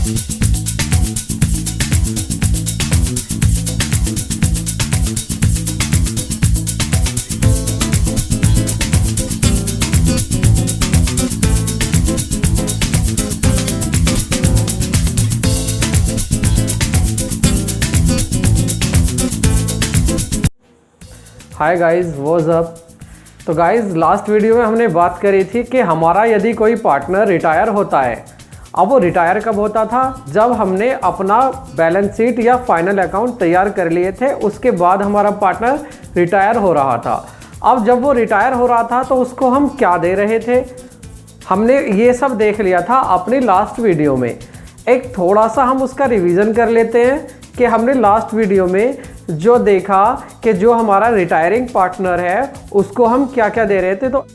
Hi guys, what's up. तो guys, last video में हमने बात करी थी कि हमारा यदि कोई पार्टनर रिटायर होता है। अब वो रिटायर कब होता था? जब हमने अपना बैलेंस शीट या फाइनल अकाउंट तैयार कर लिए थे, उसके बाद हमारा पार्टनर रिटायर हो रहा था। अब जब वो रिटायर हो रहा था तो उसको हम क्या दे रहे थे, हमने ये सब देख लिया था अपनी लास्ट वीडियो में। एक थोड़ा सा हम उसका रिवीजन कर लेते हैं कि हमने लास्ट वीडियो में जो देखा कि जो हमारा रिटायरिंग पार्टनर है उसको हम क्या क्या दे रहे थे। तो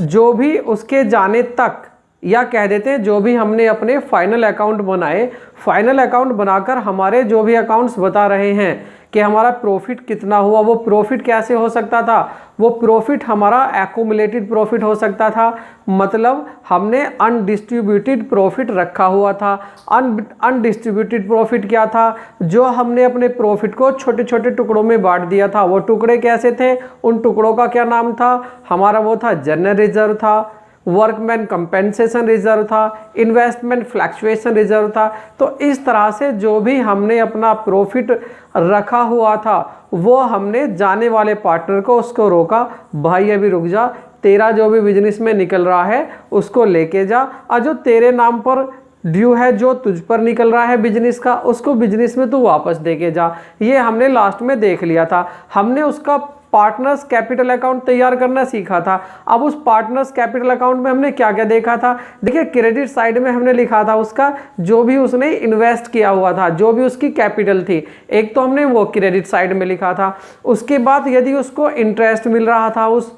जो भी उसके जाने तक, या कह देते हैं जो भी हमने अपने फाइनल अकाउंट बनाए, फाइनल अकाउंट बनाकर हमारे जो भी अकाउंट्स बता रहे हैं कि हमारा प्रॉफिट कितना हुआ, वो प्रॉफिट कैसे हो सकता था, वो प्रॉफिट हमारा एक्यूमुलेटेड प्रॉफिट हो सकता था, मतलब हमने अनडिस्ट्रीब्यूटेड प्रॉफिट रखा हुआ था। अनडिस्ट्रीब्यूटेड प्रॉफिट क्या था? जो हमने अपने प्रॉफिट को छोटे छोटे टुकड़ों में बांट दिया था। वो टुकड़े कैसे थे? उन टुकड़ों का क्या नाम था? हमारा वो था जनरल रिजर्व था, वर्कमैन कंपेंसेशन रिजर्व था, इन्वेस्टमेंट फ्लक्चुएशन रिजर्व था। तो इस तरह से जो भी हमने अपना प्रॉफिट रखा हुआ था वो हमने जाने वाले पार्टनर को उसको रोका, भाई अभी रुक जा, तेरा जो भी बिजनेस में निकल रहा है उसको लेके जा, और जो तेरे नाम पर ड्यू है, जो तुझ पर निकल रहा है बिजनेस का, उसको बिजनेस में तू वापस देके जा। ये हमने लास्ट में देख लिया था। हमने उसका पार्टनर्स कैपिटल अकाउंट तैयार करना सीखा था। अब उस पार्टनर्स कैपिटल अकाउंट में हमने क्या क्या देखा था? देखिए, क्रेडिट साइड में हमने लिखा था उसका जो भी उसने इन्वेस्ट किया हुआ था, जो भी उसकी कैपिटल थी, एक तो हमने वो क्रेडिट साइड में लिखा था। उसके बाद यदि उसको इंटरेस्ट मिल रहा था उस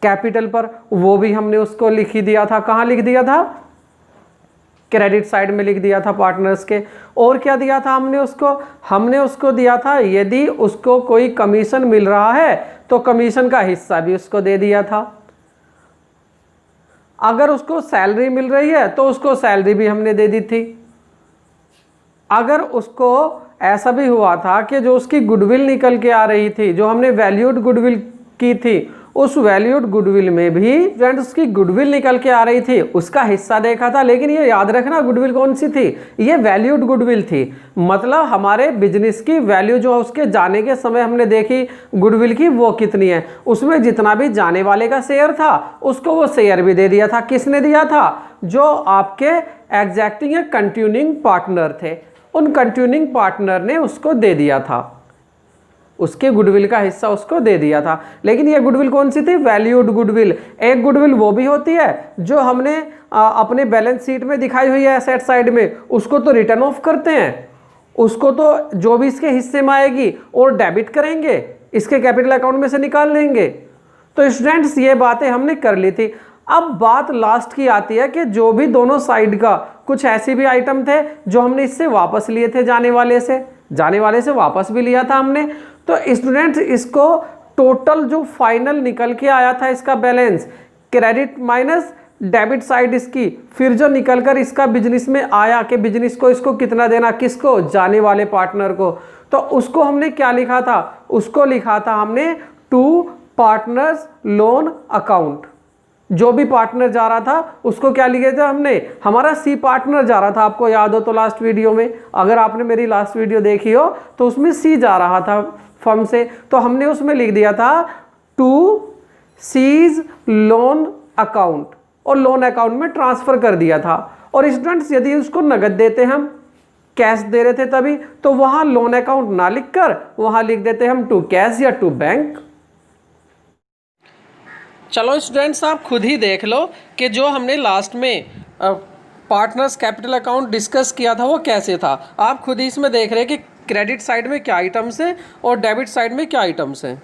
कैपिटल पर, वो भी हमने उसको लिख ही दिया था। कहाँ लिख दिया था? क्रेडिट साइड में लिख दिया था पार्टनर्स के। और क्या दिया था हमने उसको दिया था यदि उसको कोई कमीशन मिल रहा है तो कमीशन का हिस्सा भी उसको दे दिया था। अगर उसको सैलरी मिल रही है तो उसको सैलरी भी हमने दे दी थी। अगर उसको ऐसा भी हुआ था कि जो उसकी गुडविल निकल के आ रही थी, जो हमने वैल्यूड गुडविल की थी, उस वैल्यूड गुडविल में भी फ्रेंड्स उसकी गुडविल निकल के आ रही थी, उसका हिस्सा देखा था। लेकिन ये याद रखना, गुडविल कौन सी थी? ये वैल्यूड गुडविल थी। मतलब हमारे बिजनेस की वैल्यू जो उसके जाने के समय हमने देखी गुडविल की, वो कितनी है, उसमें जितना भी जाने वाले का शेयर था उसको वो शेयर भी दे दिया था। किसने दिया था? जो आपके एग्जैक्टिंग या कंटिन्यूइंग पार्टनर थे, उन कंटिन्यूइंग पार्टनर ने उसको दे दिया था, उसके गुडविल का हिस्सा उसको दे दिया था। लेकिन ये गुडविल कौन सी थी? Valued goodwill. एक गुडविल वो भी होती है जो हमने अपने बैलेंस शीट में दिखाई हुई है एसेट साइड में, उसको तो रिटर्न ऑफ करते हैं, उसको तो जो भी इसके हिस्से में आएगी और डेबिट करेंगे, इसके कैपिटल अकाउंट में से निकाल लेंगे। तो स्टूडेंट्स, ये बातें हमने कर ली थी। अब बात लास्ट की आती है कि जो भी दोनों साइड का कुछ ऐसे भी आइटम थे जो हमने इससे वापस लिए थे, जाने वाले से वापस भी लिया था हमने। तो स्टूडेंट्स, इसको टोटल जो फाइनल निकल के आया था इसका balance, credit minus debit side इसकी, फिर जो निकलकर इसका बिजनेस में आया कि बिजनेस को इसको कितना देना, किसको? जाने वाले पार्टनर को। तो उसको हमने क्या लिखा था? उसको लिखा था हमने टू पार्टनर्स लोन अकाउंट। जो भी पार्टनर जा रहा था उसको क्या लिखे थे हमने? हमारा सी पार्टनर जा रहा था, आपको याद हो तो लास्ट वीडियो में, अगर आपने मेरी लास्ट वीडियो देखी हो तो उसमें सी जा रहा था फर्म से, तो हमने उसमें लिख दिया था टू सीज लोन अकाउंट, और लोन अकाउंट में ट्रांसफर कर दिया था। और स्टूडेंट्स, यदि उसको नगद देते हम, कैश दे रहे थे तभी, तो वहां लोन अकाउंट ना लिखकर वहां लिख देते हम टू कैश या टू बैंक। चलो स्टूडेंट्स, आप खुद ही देख लो कि जो हमने लास्ट में पार्टनर्स कैपिटल अकाउंट डिस्कस किया था वो कैसे था। आप खुद ही इसमें देख रहे हैं कि क्रेडिट साइड में क्या आइटम्स हैं और डेबिट साइड में क्या आइटम्स हैं।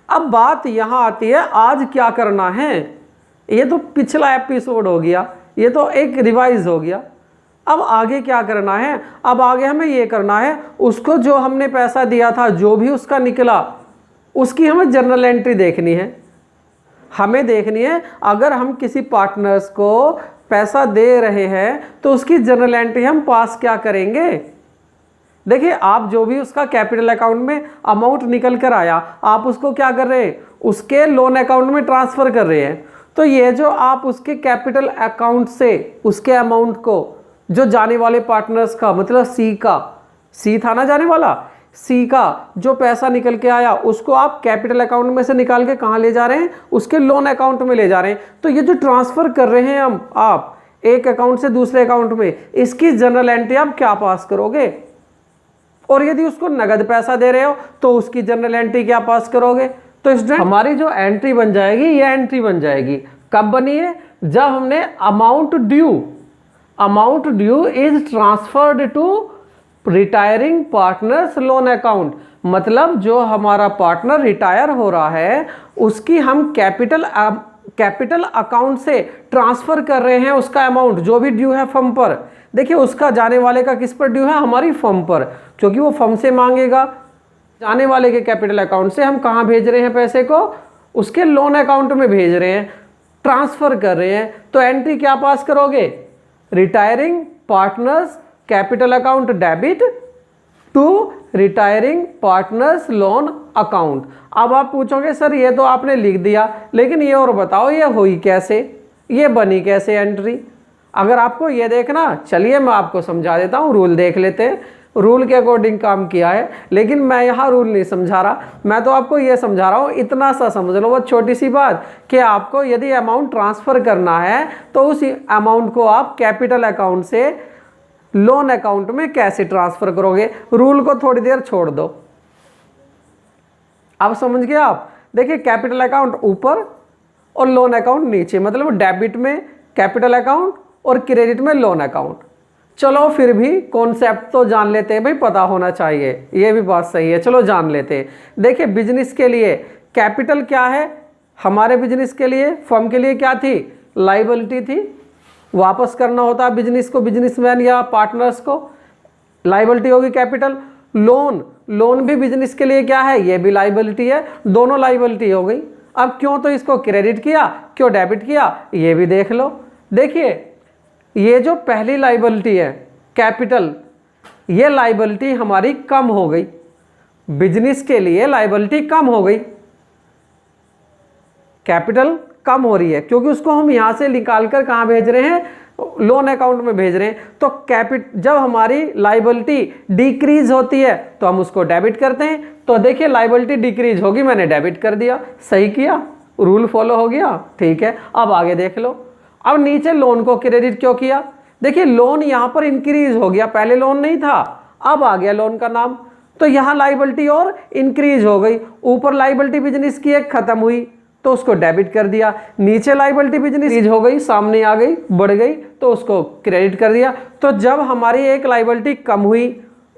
अब बात यहाँ आती है, आज क्या करना है। ये तो पिछला एपिसोड हो गया, ये तो एक रिवाइज हो गया। अब आगे क्या करना है? अब आगे हमें ये करना है, उसको जो हमने पैसा दिया था, जो भी उसका निकला, उसकी हमें जर्नल एंट्री देखनी है। हमें देखनी है अगर हम किसी पार्टनर्स को पैसा दे रहे हैं तो उसकी जनरल एंट्री हम पास क्या करेंगे। देखिए आप जो भी उसका कैपिटल अकाउंट में अमाउंट निकल कर आया आप उसको क्या कर रहे हैं, उसके लोन अकाउंट में ट्रांसफ़र कर रहे हैं। तो ये जो आप उसके कैपिटल अकाउंट से उसके अमाउंट को जो जाने वाले पार्टनर्स का मतलब सी था ना जाने वाला, सी का जो पैसा निकल के आया उसको आप कैपिटल अकाउंट में से निकाल के कहाँ ले जा रहे हैं, उसके लोन अकाउंट में ले जा रहे हैं। तो ये जो ट्रांसफ़र कर रहे हैं हम आप एक अकाउंट से दूसरे अकाउंट में, इसकी जनरल एंट्री आप क्या पास करोगे। और यदि उसको नगद पैसा दे रहे हो तो उसकी जनरल एंट्री क्या पास करोगे। तो स्टूडेंट हमारी जो एंट्री बन जाएगी ये एंट्री बन जाएगी कब बनी है, जब हमने amount due is transferred to retiring partners loan account. मतलब जो हमारा पार्टनर रिटायर हो रहा है उसकी हम कैपिटल अकाउंट से ट्रांसफर कर रहे हैं उसका अमाउंट जो भी ड्यू है फर्म पर। देखिए उसका जाने वाले का किस पर ड्यू है, हमारी फर्म पर, क्योंकि वो फर्म से मांगेगा। जाने वाले के कैपिटल अकाउंट से हम कहाँ भेज रहे हैं पैसे को, उसके लोन अकाउंट में भेज रहे हैं, ट्रांसफर कर रहे हैं। तो एंट्री क्या पास करोगे, retiring partners capital account debit to retiring partners loan account. अब आप पूछोगे सर ये तो आपने लिख दिया, लेकिन ये और बताओ ये हुई कैसे, ये बनी कैसे एंट्री। अगर आपको ये देखना, चलिए मैं आपको समझा देता हूँ, रूल देख लेते हैं। रूल के अकॉर्डिंग काम किया है, लेकिन मैं यहाँ रूल नहीं समझा रहा, मैं तो आपको ये समझा रहा हूँ। इतना सा समझ लो, बहुत छोटी सी बात, कि आपको यदि अमाउंट ट्रांसफ़र करना है तो उस अमाउंट को आप कैपिटल अकाउंट से लोन अकाउंट में कैसे ट्रांसफ़र करोगे। रूल को थोड़ी देर छोड़ दो, अब समझ गए आप। देखिए कैपिटल अकाउंट ऊपर और लोन अकाउंट नीचे, मतलब डेबिट में कैपिटल अकाउंट और क्रेडिट में लोन अकाउंट। चलो फिर भी कॉन्सेप्ट तो जान लेते हैं भाई, पता होना चाहिए, ये भी बात सही है, चलो जान लेते हैं। देखिए बिजनेस के लिए कैपिटल क्या है, हमारे बिजनेस के लिए फर्म के लिए क्या थी, लाइबिलिटी थी, वापस करना होता है बिजनेस को, बिजनेसमैन या पार्टनर्स को, लाइबिलिटी होगी कैपिटल। लोन भी बिजनेस के लिए क्या है, ये भी लाइबिलिटी है, दोनों लाइबिलिटी हो गई। अब क्यों तो इसको क्रेडिट किया, क्यों डेबिट किया, ये भी देख लो। देखिए ये जो पहली लाइबिलिटी है कैपिटल, ये लाइबिलिटी हमारी कम हो गई, बिजनेस के लिए लाइबिलिटी कम हो गई, कैपिटल कम हो रही है क्योंकि उसको हम यहाँ से निकाल कर कहाँ भेज रहे हैं, लोन अकाउंट में भेज रहे हैं। तो जब हमारी लाइबिलिटी डिक्रीज होती है तो हम उसको डेबिट करते हैं। तो देखिए लाइबिलिटी डिक्रीज होगी, मैंने डेबिट कर दिया, सही किया, रूल फॉलो हो गया, ठीक है। अब आगे देख लो, अब नीचे लोन को क्रेडिट क्यों किया, देखिए लोन यहाँ पर इंक्रीज हो गया, पहले लोन नहीं था, अब आ गया लोन का नाम, तो यहाँ लाइबिलिटी और इंक्रीज हो गई। ऊपर लाइबिलिटी बिजनेस की एक खत्म हुई तो उसको डेबिट कर दिया, नीचे लाइबिलिटी बिजनेस हो गई, सामने आ गई, बढ़ गई, तो उसको क्रेडिट कर दिया। तो जब हमारी एक लाइबिलिटी कम हुई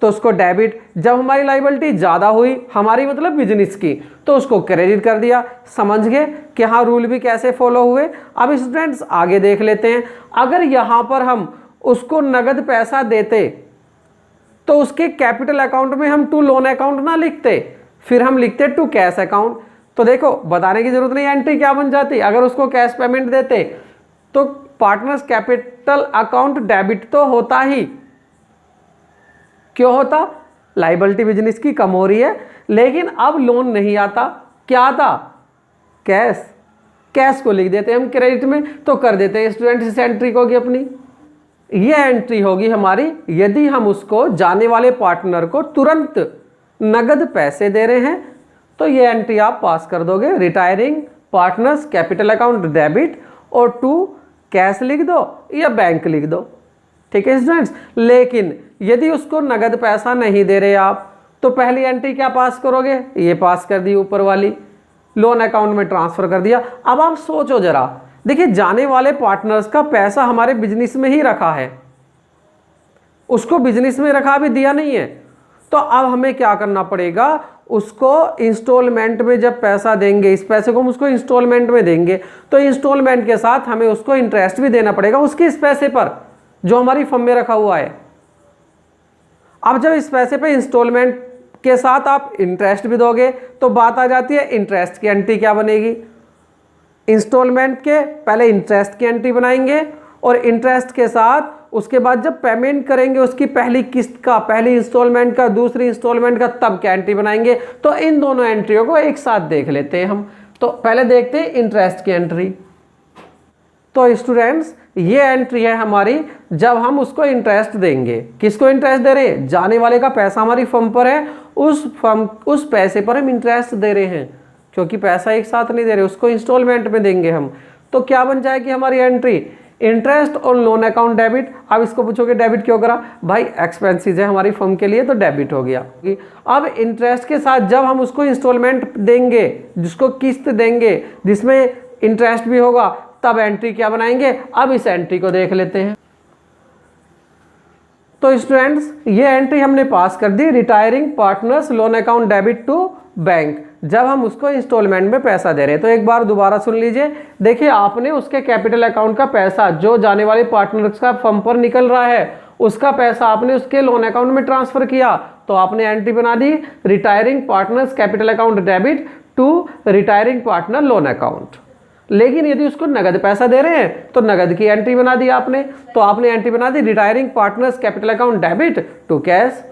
तो उसको डेबिट, जब हमारी लाइबिलिटी ज़्यादा हुई, हमारी मतलब बिजनेस की, तो उसको क्रेडिट कर दिया। समझ गए कि हाँ रूल भी कैसे फॉलो हुए। अब स्टूडेंट्स आगे देख लेते हैं, अगर यहाँ पर हम उसको नगद पैसा देते तो उसके कैपिटल अकाउंट में हम टू लोन अकाउंट ना लिखते, फिर हम लिखते टू कैश अकाउंट। तो देखो बताने की जरूरत नहीं, एंट्री क्या बन जाती, अगर उसको कैश पेमेंट देते तो पार्टनर्स कैपिटल अकाउंट डेबिट तो होता ही, क्यों होता, लाइबिलिटी बिजनेस की कम हो रही है, लेकिन अब लोन नहीं आता, क्या आता, कैश को लिख देते हैं हम क्रेडिट में, तो कर देते हैं स्टूडेंट इस एंट्री को होगी अपनी। ये एंट्री होगी हमारी यदि हम उसको जाने वाले पार्टनर को तुरंत नगद पैसे दे रहे हैं, तो ये एंट्री आप पास कर दोगे, retiring partners capital account debit, और टू कैश लिख दो या बैंक लिख दो, ठीक है स्टूडेंट्स। लेकिन यदि उसको नगद पैसा नहीं दे रहे आप, तो पहली एंट्री क्या पास करोगे, ये पास कर दी ऊपर वाली, लोन अकाउंट में ट्रांसफर कर दिया। अब आप सोचो जरा, देखिए जाने वाले पार्टनर्स का पैसा हमारे बिजनेस में ही रखा है, उसको बिजनेस में रखा भी दिया नहीं है, तो अब हमें क्या करना पड़ेगा, उसको इंस्टॉलमेंट में जब पैसा देंगे, इस पैसे को हम उसको इंस्टॉलमेंट में देंगे, तो इंस्टॉलमेंट के साथ हमें उसको इंटरेस्ट भी देना पड़ेगा उसके इस पैसे पर जो हमारी फर्म में रखा हुआ है। अब जब इस पैसे पे इंस्टॉलमेंट के साथ आप इंटरेस्ट भी दोगे, तो बात आ जाती है इंटरेस्ट की एंट्री क्या बनेगी, इंस्टॉलमेंट के पहले इंटरेस्ट की एंट्री बनाएंगे और इंटरेस्ट के साथ उसके बाद जब पेमेंट करेंगे उसकी पहली किस्त का, पहली इंस्टॉलमेंट का, दूसरी इंस्टॉलमेंट का, तब क्या एंट्री बनाएंगे। तो इन दोनों एंट्रियों को एक साथ देख लेते हैं हम। तो पहले देखते हैं इंटरेस्ट की एंट्री। तो स्टूडेंट्स ये एंट्री है हमारी जब हम उसको इंटरेस्ट देंगे। किसको इंटरेस्ट दे रहे हैं? जाने वाले का पैसा हमारी फर्म पर है, उस पैसे पर हम इंटरेस्ट दे रहे हैं, क्योंकि पैसा एक साथ नहीं दे रहे, उसको इंस्टॉलमेंट में देंगे हम। तो क्या बन जाएगी हमारी एंट्री? इंटरेस्ट और लोन अकाउंट डेबिट। अब इसको पूछोगे डेबिट क्यों करा? भाई एक्सपेंसेस है हमारी फर्म के लिए तो डेबिट हो गया। अब इंटरेस्ट के साथ जब हम उसको इंस्टॉलमेंट देंगे, जिसको किस्त देंगे जिसमें इंटरेस्ट भी होगा, तब एंट्री क्या बनाएंगे? अब इस एंट्री को देख लेते हैं। तो स्टूडेंट्स ये एंट्री हमने पास कर दी, retiring partners loan account debit to bank, जब हम उसको इंस्टॉलमेंट में पैसा दे रहे हैं। तो एक बार दोबारा सुन लीजिए। देखिए आपने उसके कैपिटल अकाउंट का पैसा जो जाने वाले पार्टनर्स का फर्म पर निकल रहा है, उसका पैसा आपने उसके लोन अकाउंट में ट्रांसफर किया, तो आपने एंट्री बना दी retiring partners capital account debit to retiring partner loan account. लेकिन यदि उसको नगद पैसा दे रहे हैं तो नगद की एंट्री बना दी आपने। तो आपने एंट्री बना दी retiring partners capital account debit to cash.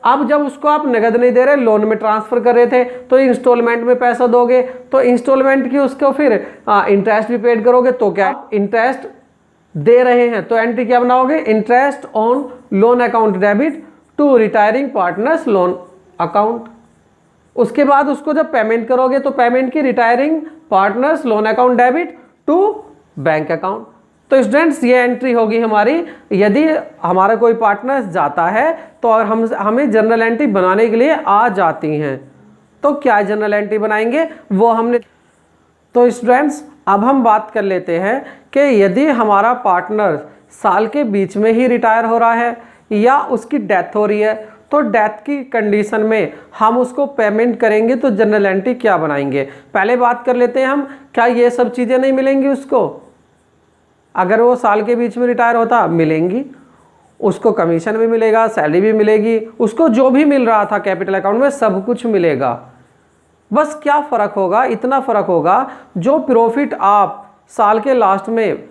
अब जब उसको आप नगद नहीं दे रहे, लोन में ट्रांसफर कर रहे थे, तो इंस्टॉलमेंट में पैसा दोगे, तो इंस्टॉलमेंट की उसको फिर इंटरेस्ट भी पेड करोगे। तो क्या इंटरेस्ट दे रहे हैं तो एंट्री क्या बनाओगे? Interest on loan account debit to retiring partners loan account. उसके बाद उसको जब पेमेंट करोगे तो पेमेंट की retiring partners loan account debit to bank account. तो स्टूडेंट्स ये एंट्री होगी हमारी यदि हमारा कोई पार्टनर जाता है तो और हमें जनरल एंट्री बनाने के लिए आ जाती हैं। तो क्या जनरल एंट्री बनाएंगे वो हमने। तो स्टूडेंट्स अब हम बात कर लेते हैं कि यदि हमारा पार्टनर साल के बीच में ही रिटायर हो रहा है या उसकी डेथ हो रही है, तो डेथ की कंडीशन में हम उसको पेमेंट करेंगे तो जनरल एंट्री क्या बनाएंगे। पहले बात कर लेते हैं हम, क्या ये सब चीज़ें नहीं मिलेंगी उसको? अगर वो साल के बीच में रिटायर होता मिलेंगी, उसको कमीशन भी मिलेगा, सैलरी भी मिलेगी, उसको जो भी मिल रहा था कैपिटल अकाउंट में सब कुछ मिलेगा। बस क्या फ़र्क होगा? इतना फ़र्क होगा जो प्रॉफिट आप साल के लास्ट में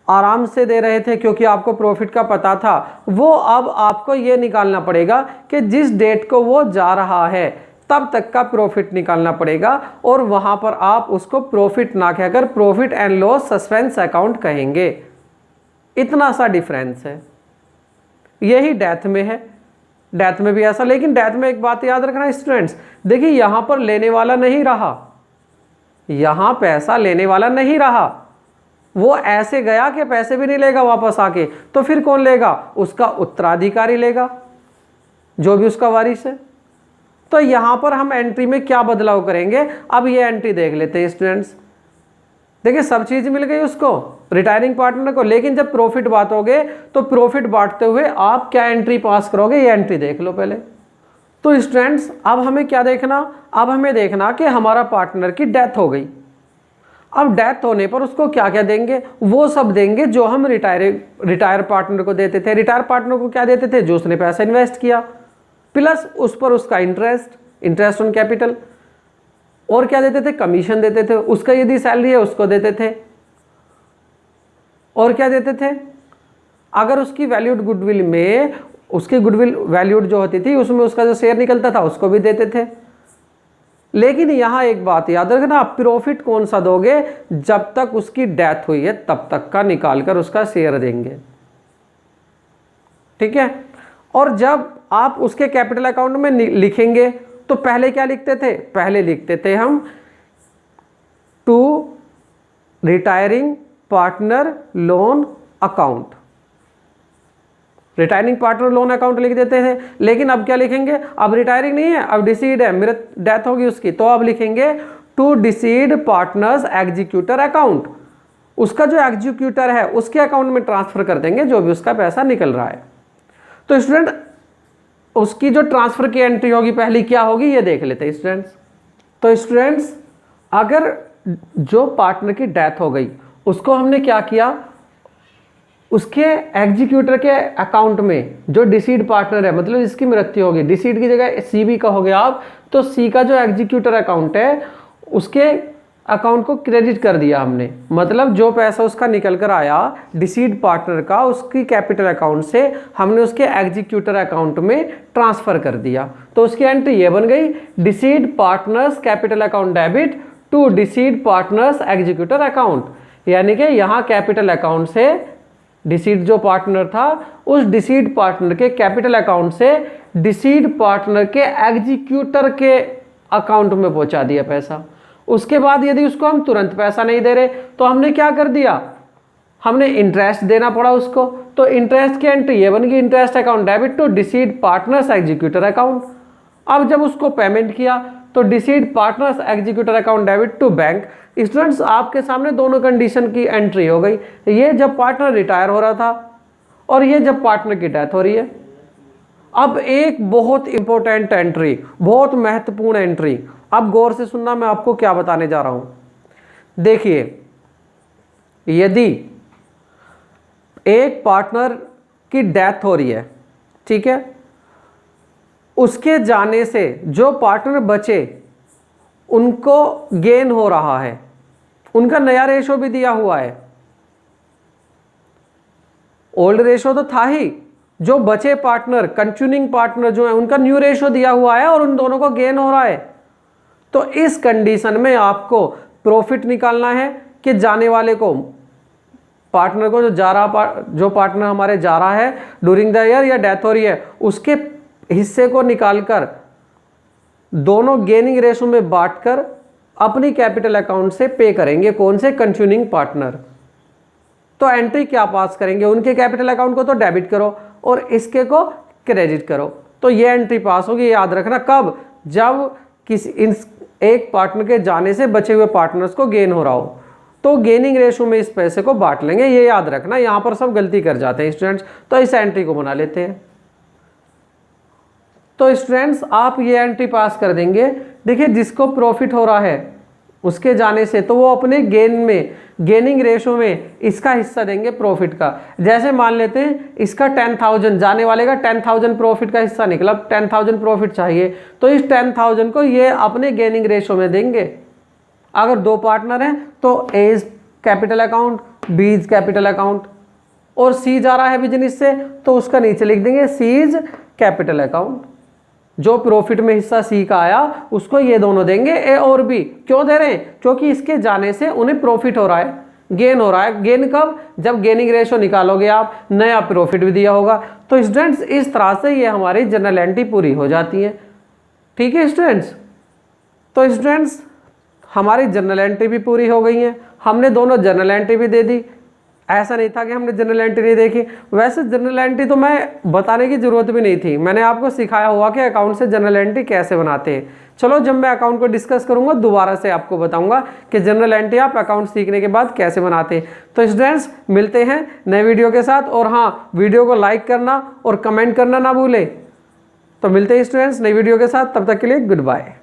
आराम से दे रहे थे क्योंकि आपको प्रॉफिट का पता था, वो अब आपको ये निकालना पड़ेगा कि जिस डेट को वो जा रहा है तब तक का प्रॉफिट निकालना पड़ेगा, और वहाँ पर आप उसको प्रॉफिट ना कहकर profit and loss suspense account कहेंगे। इतना सा डिफरेंस है। यही डेथ में है, डेथ में भी ऐसा। लेकिन डेथ में एक बात याद रखना स्टूडेंट्स, देखिए यहाँ पर लेने वाला नहीं रहा, यहाँ पैसा लेने वाला नहीं रहा, वो ऐसे गया कि पैसे भी नहीं लेगा वापस आके। तो फिर कौन लेगा? उसका उत्तराधिकारी लेगा, जो भी उसका वारिस है। तो यहाँ पर हम एंट्री में क्या बदलाव करेंगे? अब ये एंट्री देख लेते हैं स्टूडेंट्स। देखिए सब चीज़ मिल गई उसको, रिटायरिंग पार्टनर को, लेकिन जब प्रॉफिट बांटोगे तो प्रॉफिट बांटते हुए आप क्या एंट्री पास करोगे, ये एंट्री देख लो पहले। तो स्टूडेंट्स अब हमें क्या देखना? अब हमें देखना कि हमारा पार्टनर की डेथ हो गई। अब डेथ होने पर उसको क्या क्या देंगे? वो सब देंगे जो हम रिटायर पार्टनर को देते थे। रिटायर पार्टनर को क्या देते थे? जो उसने पैसा इन्वेस्ट किया, प्लस उस पर उसका इंटरेस्ट ऑन कैपिटल। और क्या देते थे? कमीशन देते थे। उसका यदि सैलरी है उसको देते थे। और क्या देते थे? अगर उसकी वैल्यूड गुडविल में, उसकी गुडविल वैल्यूड जो होती थी उसमें उसका जो शेयर निकलता था उसको भी देते थे। लेकिन यहाँ एक बात याद रखना, आप प्रॉफिट कौन सा दोगे? जब तक उसकी डेथ हुई है तब तक का निकाल कर उसका शेयर देंगे, ठीक है। और जब आप उसके कैपिटल अकाउंट में लिखेंगे तो पहले क्या लिखते थे? पहले लिखते थे हम to retiring partner loan account, retiring partner loan account लिख देते थे। लेकिन अब क्या लिखेंगे? अब रिटायरिंग नहीं है, अब डिसीड है, मेरे डेथ होगी उसकी, तो अब लिखेंगे to deceased partners executor account. उसका जो एग्जीक्यूटर है उसके अकाउंट में ट्रांसफर कर देंगे जो भी उसका पैसा निकल रहा है। तो स्टूडेंट उसकी जो ट्रांसफर की एंट्री होगी पहली क्या होगी ये देख लेते हैं स्टूडेंट्स। तो स्टूडेंट्स अगर जो पार्टनर की डेथ हो गई उसको हमने क्या किया? उसके एग्जीक्यूटर के अकाउंट में जो डिसीड पार्टनर है, मतलब जिसकी मृत्यु होगी, डिसीड की जगह सी भी कहोगे आप, तो सी का जो एग्जीक्यूटर अकाउंट है उसके अकाउंट को क्रेडिट कर दिया हमने, मतलब जो पैसा उसका निकल कर आया डिसीड पार्टनर का उसकी कैपिटल अकाउंट से हमने उसके एग्जीक्यूटर अकाउंट में ट्रांसफ़र कर दिया। तो उसकी एंट्री ये बन गई, deceased partners capital account debit to deceased partners executor account. यानी कि यहाँ कैपिटल अकाउंट से डिसीड जो पार्टनर था उस डिसीड पार्टनर के कैपिटल अकाउंट से डिसीड पार्टनर के एग्जीक्यूटर के अकाउंट में पहुंचा दिया पैसा। उसके बाद यदि उसको हम तुरंत पैसा नहीं दे रहे तो हमने क्या कर दिया, हमने इंटरेस्ट देना पड़ा उसको। तो इंटरेस्ट की एंट्री ये बन गई, interest account debit to deceased partners executor account. अब जब उसको पेमेंट किया तो deceased partners executor account debit to bank. Students आपके सामने दोनों कंडीशन की एंट्री हो गई, ये जब पार्टनर रिटायर हो रहा था और ये जब पार्टनर की डेथ हो रही है। अब एक बहुत इंपॉर्टेंट एंट्री, बहुत महत्वपूर्ण एंट्री, अब गौर से सुनना मैं आपको क्या बताने जा रहा हूं। देखिए, यदि एक पार्टनर की डेथ हो रही है, ठीक है, उसके जाने से जो पार्टनर बचे उनको गेन हो रहा है, उनका नया रेशो भी दिया हुआ है। ओल्ड रेशो तो था ही, जो बचे पार्टनर कंटिन्यूइंग पार्टनर जो है उनका न्यू रेशो दिया हुआ है और उन दोनों को गेन हो रहा है। तो इस कंडीशन में आपको प्रॉफिट निकालना है कि जाने वाले को, पार्टनर को जो पार्टनर हमारे जा रहा है ड्यूरिंग द ईयर या डेथ हो रही है, उसके हिस्से को निकालकर दोनों गेनिंग रेशो में बांटकर अपनी कैपिटल अकाउंट से पे करेंगे। कौन से? Continuing partner. तो एंट्री क्या पास करेंगे, उनके कैपिटल अकाउंट को तो डेबिट करो और इसके को क्रेडिट करो। तो ये एंट्री पास होगी, याद रखना। कब? जब किसी एक पार्टनर के जाने से बचे हुए पार्टनर्स को गेन हो रहा हो, तो गेनिंग रेशो में इस पैसे को बांट लेंगे। ये याद रखना, यहाँ पर सब गलती कर जाते हैं स्टूडेंट्स। तो इस एंट्री को बना लेते हैं। तो स्टूडेंट्स आप ये एंट्री पास कर देंगे। देखिए, जिसको प्रॉफिट हो रहा है उसके जाने से, तो वो अपने गेन में, गेनिंग रेशो में इसका हिस्सा देंगे प्रॉफिट का। जैसे मान लेते हैं इसका 10,000, जाने वाले का 10,000 प्रॉफिट का हिस्सा निकला, 10,000 प्रॉफिट चाहिए, तो इस 10,000 को ये अपने गेनिंग रेशो में देंगे। अगर दो पार्टनर हैं तो A is capital account, B is capital account, और सी जा रहा है बिजनेस से तो उसका नीचे लिख देंगे सी इज कैपिटल अकाउंट। जो प्रॉफिट में हिस्सा सी का आया उसको ये दोनों देंगे, ए और बी। क्यों दे रहे हैं? क्योंकि इसके जाने से उन्हें प्रॉफिट हो रहा है, गेन हो रहा है। गेन कब? जब गेनिंग रेशो निकालोगे आप, नया प्रॉफिट भी दिया होगा। तो स्टूडेंट्स इस तरह से ये हमारी जनरल एंट्री पूरी हो जाती है। ठीक है स्टूडेंट्स, तो स्टूडेंट्स हमारी जनरल एंट्री भी पूरी हो गई है। हमने दोनों जनरल एंट्री भी दे दी, ऐसा नहीं था कि हमने जनरल एंट्री नहीं देखी। वैसे जनरल एंट्री तो मैं बताने की ज़रूरत भी नहीं थी, मैंने आपको सिखाया हुआ कि अकाउंट से जनरल एंट्री कैसे बनाते हैं। चलो जब मैं अकाउंट को डिस्कस करूंगा दोबारा से आपको बताऊंगा कि जनरल एंट्री आप अकाउंट सीखने के बाद कैसे बनाते हैं। तो स्टूडेंट्स मिलते हैं नए वीडियो के साथ, और हाँ, वीडियो को लाइक करना और कमेंट करना ना भूलें। तो मिलते हैं स्टूडेंट्स नई वीडियो के साथ, तब तक के लिए गुड बाय।